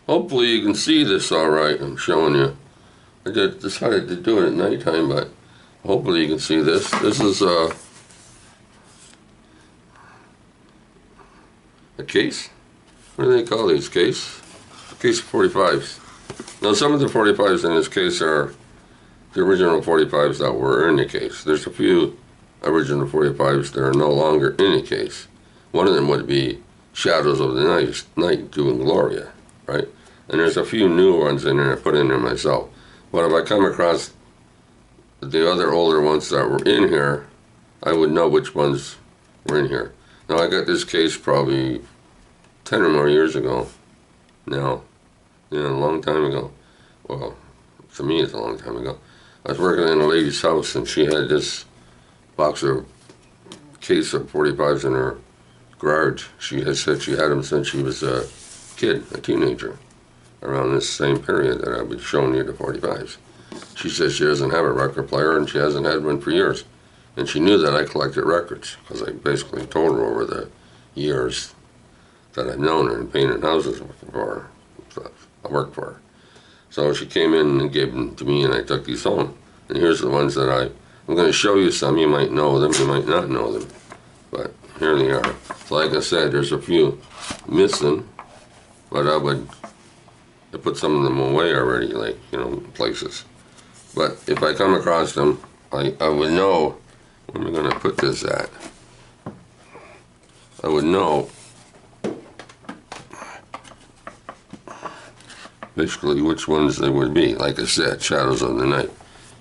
Hopefully you can see this all right. I'm showing you. I decided to do it at nighttime, but hopefully you can see this. This is a case. What do they call these? Case of 45s. Now some of the 45s in this case are the original 45s that were in the case. There's a few original 45s that are no longer in the case. One of them would be Shadows of the Night doing Gloria, right? And there's a few new ones in there I put in there myself. But if I come across the other older ones that were in here, I would know which ones were in here. Now I got this case probably 10 or more years ago now. A long time ago. Well, to me it's a long time ago. I was working in a lady's house and she had this case of 45s in her garage. She had said she had them since she was a kid, a teenager, around this same period that I was showing you the 45s. She says she doesn't have a record player and she hasn't had one for years. And she knew that I collected records because I basically told her over the years that I've known her and painted houses for her. So I worked for her. So she came in and gave them to me and I took these home. And here's the ones that I'm going to show you some. You might know them, you might not know them. But here they are. So like I said, there's a few missing, but I put some of them away already, like, places. But if I come across them, I would know, where am I going to put this at? I would know basically which ones they would be. Like I said, Shadows of the Night.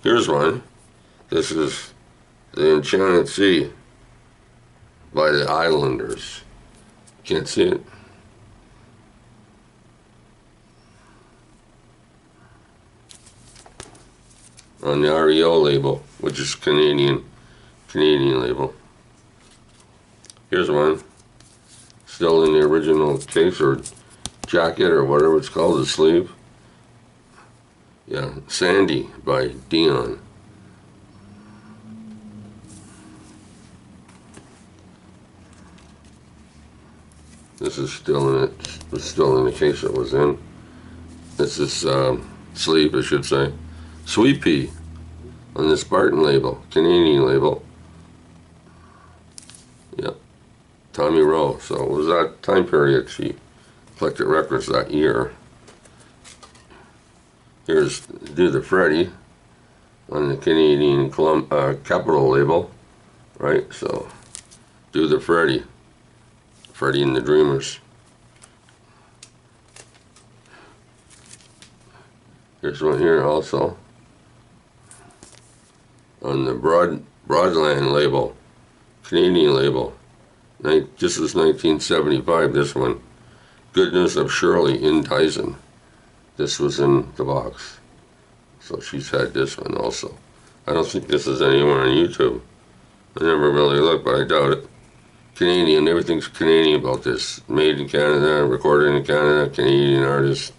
Here's one. This is The Enchanted Sea by the Islanders. Can't see it? On the REO label, which is Canadian label. Here's one. Still in the original case or jacket or whatever it's called, the sleeve. Yeah, Sandy by Dion. This is still in it. It's still in the case it was in. This is sleeve, I should say. Sweet Pea on the Spartan label, Canadian label. Yep, Tommy Rowe. So it was that time period she collected records that year. Here's Do the Freddy on the Canadian Capitol label, right? So Do the Freddy, Freddy and the Dreamers. Here's one here also on the Broadland label, Canadian label. This is 1975, this one. Goodness of Shirley in Tyson. This was in the box. So she's had this one also. I don't think this is anywhere on YouTube. I never really looked, but I doubt it. Canadian, everything's Canadian about this. Made in Canada, recorded in Canada, Canadian artist.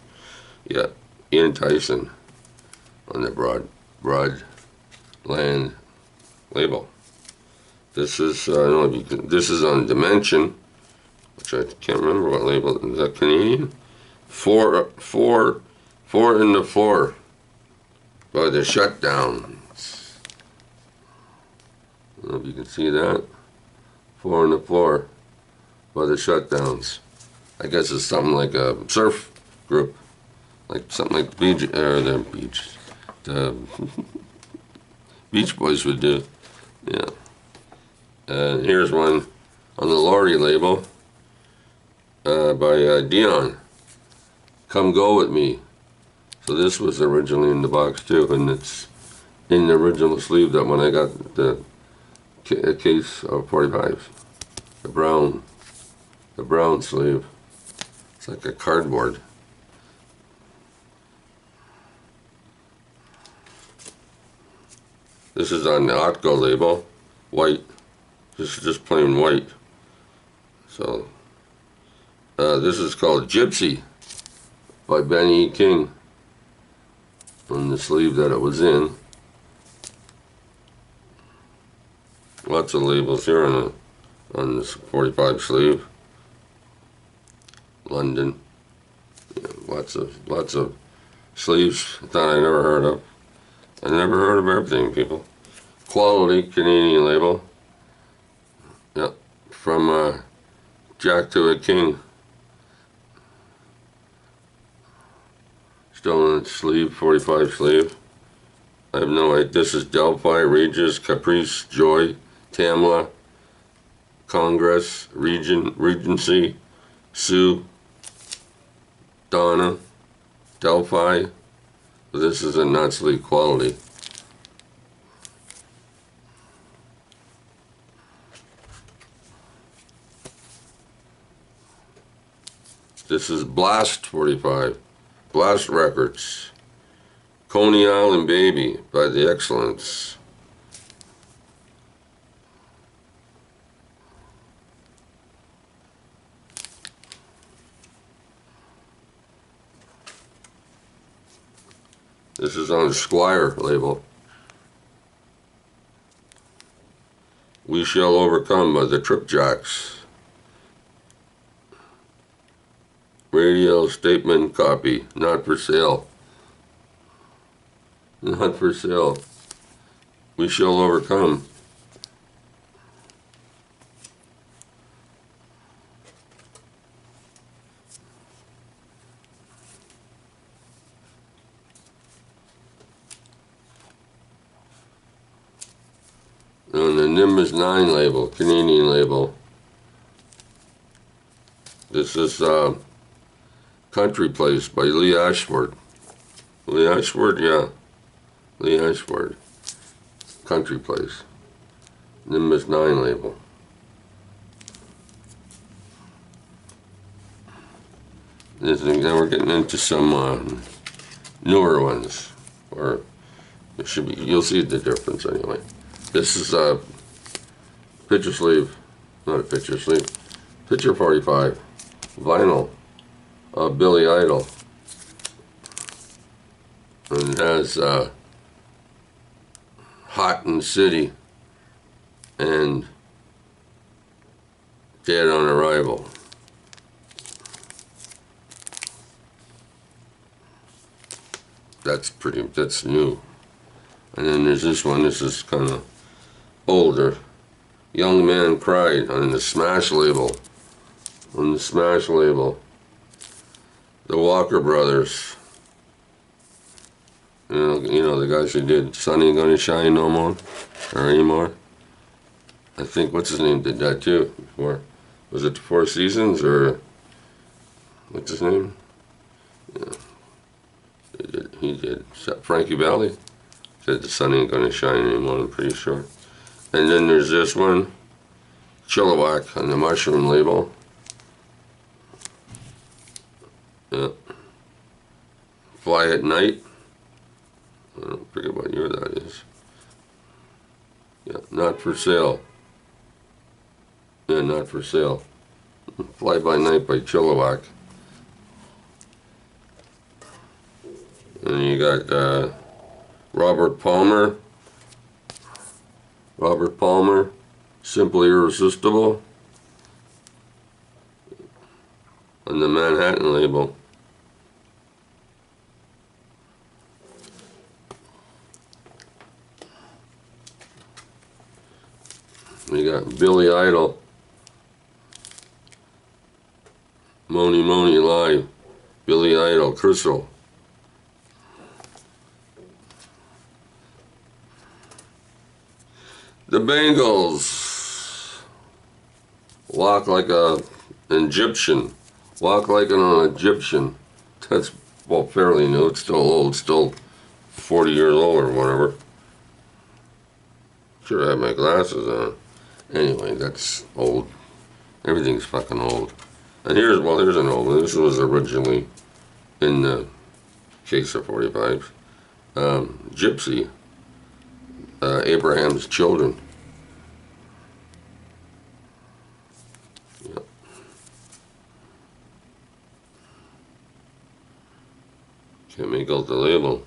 Yeah, Ian Tyson on the Broadland label. This is, I don't know if you can, this is on Dimension, which I can't remember what label, is that Canadian? Four in the Floor by the Shutdowns. I don't know if you can see that. 4 in the Floor by the Shutdowns. I guess it's something like a surf group, like something like the Beach Boys would do. Yeah. And here's one on the Laurie label by Dion. Come Go With Me. So this was originally in the box too, and it's in the original sleeve that when I got the case of 45s. The brown sleeve. It's like a cardboard. This is on the Otco label, white. This is just plain white. So this is called Gypsy by Benny King on the sleeve that it was in. Lots of labels here on this 45 sleeve. London. Yeah. Lots of sleeves that I never heard of. I never heard of everything, people. Quality Canadian label. Yep, from Jack to a King. Still in its sleeve, 45 sleeve. I have no idea. This is Delphi, Regis, Caprice, Joy, Tamla, Congress, Regency, Sue, Donna, Delphi. This is a not sleeve quality. This is Blast 45, Blast Records, Coney Island Baby by The Excellence. This is on Squire label. We Shall Overcome by the Tripjacks. Radio statement copy, not for sale. Not for sale. We Shall Overcome. On the Nimbus 9 label, Canadian label. This is Country Place by Lee Ashford. Lee Ashford, yeah. Lee Ashford. Country Place. Nimbus 9 label. Now we're getting into some newer ones. Or it should be, you'll see the difference anyway. This is a picture sleeve, not a picture sleeve, picture 45, vinyl, Billy Idol. And it has Hot in City and Dead on Arrival. That's new. And then there's this one, this is kind of older. Young Man Cried on the Smash label. On the Smash label. The Walker Brothers. You know the guys who did Sun Ain't Gonna Shine No More or Anymore. I think what's his name did that too before. Was it the Four Seasons or what's his name? Yeah. He did. Frankie Valli said the sun ain't gonna shine anymore, I'm pretty sure. And then there's this one, Chilliwack on the Mushroom label. Yeah. Fly at Night. I don't forget what year that is. Yeah, Not for Sale. Yeah, Not for Sale. Fly by Night by Chilliwack. And you got Robert Palmer, Simply Irresistible, on the Manhattan label. We got Billy Idol, Moni Moni Live, Billy Idol, Crystal. The Bangles, Walk Like an Egyptian. Walk Like an Egyptian. That's, well, fairly new. It's still old, still 40 years old or whatever. Should have my glasses on. Anyway, that's old. Everything's fucking old. And here's an old one. This was originally in the case of 45s. Gypsy. Abraham's Children. Yep. Can't make out the label.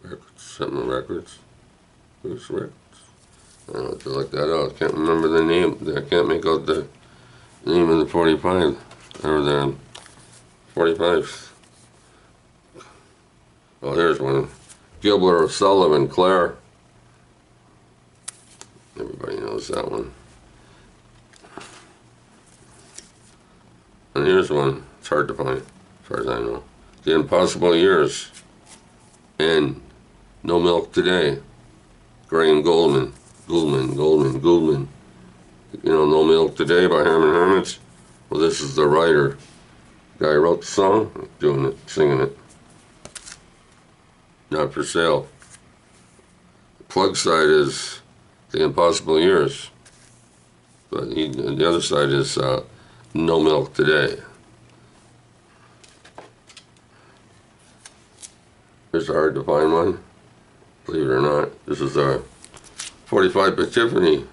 Records, something records. Who's records? I'll have to look that out. I can't remember the name. I can't make out the name of the 45. Or the 45s. Oh, here's one. Gilbert Sullivan, Claire. Everybody knows that one. And here's one. It's hard to find, as far as I know. The Impossible Years. And No Milk Today. Graham Goldman. Goldman. You know, No Milk Today by Herman Hermits? Well, this is the writer. Guy who wrote the song, doing it, singing it. Not for sale. The plug side is The Impossible Years. But the other side is No Milk Today. It's hard to find one, believe it or not. This is our 45 by Tiffany.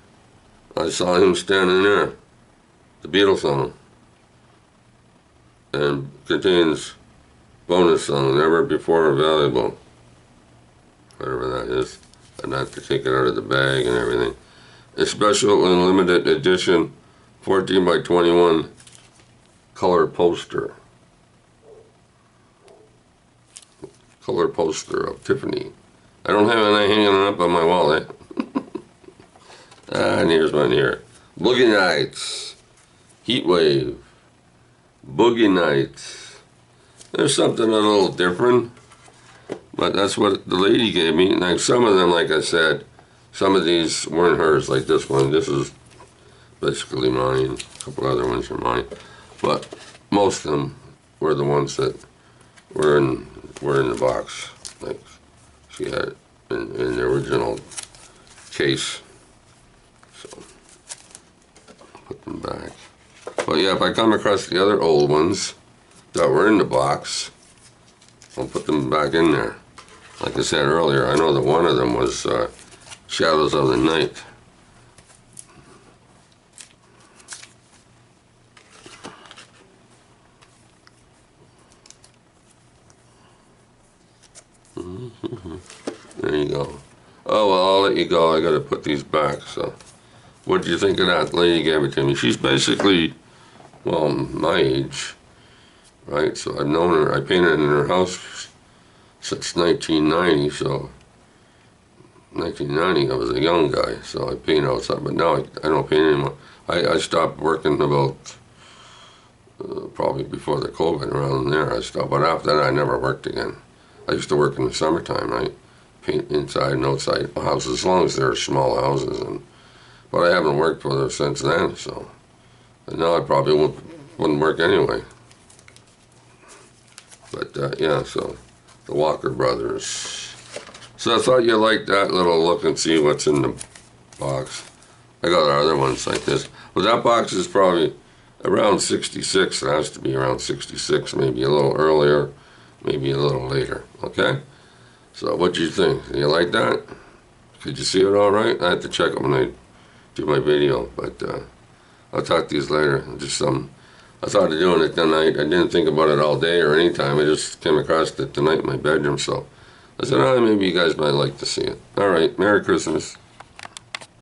I saw him standing there. The Beatles song. And contains bonus song, Never Before Valuable. Whatever that is. I'd have to take it out of the bag and everything. A special and limited edition 14 by 21 color poster. Color poster of Tiffany. I don't have any hanging up on my wall, eh? And here's one here. Boogie Nights. Heat Wave. Boogie Nights. There's something a little different, but that's what the lady gave me. Like some of them, like I said, some of these weren't hers, like this one. This is basically mine. A couple other ones are mine. But most of them were the ones that were in the box. Like she had in the original case. So put them back. But yeah, if I come across the other old ones that were in the box, I'll put them back in there. Like I said earlier, I know that one of them was Shadows of the Night. There you go. Oh, well, I'll let you go. I gotta put these back, so. What do you think of that? The lady gave it to me. She's basically, well, my age, right? So I've known her. I painted in her house since 1990, so 1990 I was a young guy, so I paint outside, but now I don't paint anymore. I stopped working about probably before the COVID, around there I stopped, but after that I never worked again. I used to work in the summertime, right? Paint inside and outside houses, as long as they're small houses, but I haven't worked for her since then, so. And now I probably wouldn't work anyway. But yeah, so the Walker Brothers. So I thought you liked that little look and see what's in the box. I got other ones like this. But that box is probably around 66. It has to be around 66, maybe a little earlier, maybe a little later, okay? So what do you think? Do you like that? Could you see it all right? I had to check it when I do my video, but I'll talk to you later. Just I thought of doing it tonight. I didn't think about it all day or any time. I just came across it tonight in my bedroom, so I said, maybe you guys might like to see it. All right, Merry Christmas.